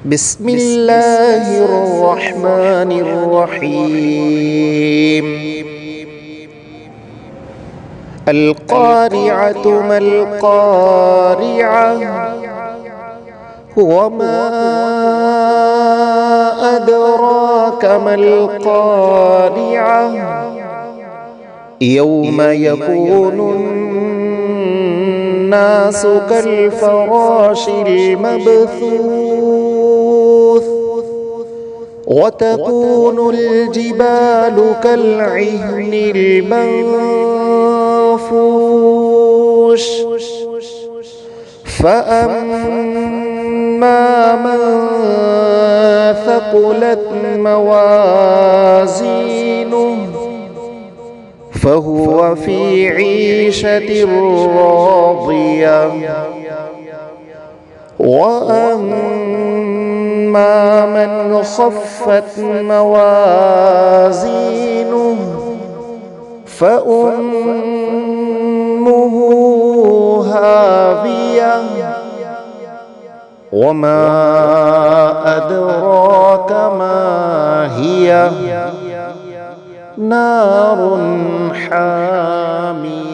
بسم الله الرحمن الرحيم. القارعة ما القارعة وما أدراك ما القارعة يوم يكون الناس كالفراش المبثوث وتكون الجبال كالعهن المنفوش فأما من ثقلت موازينه فهو في عيشة راضية وأما من خفت موازينه فأمه هاوية وما أدراك ما هي نار حامية.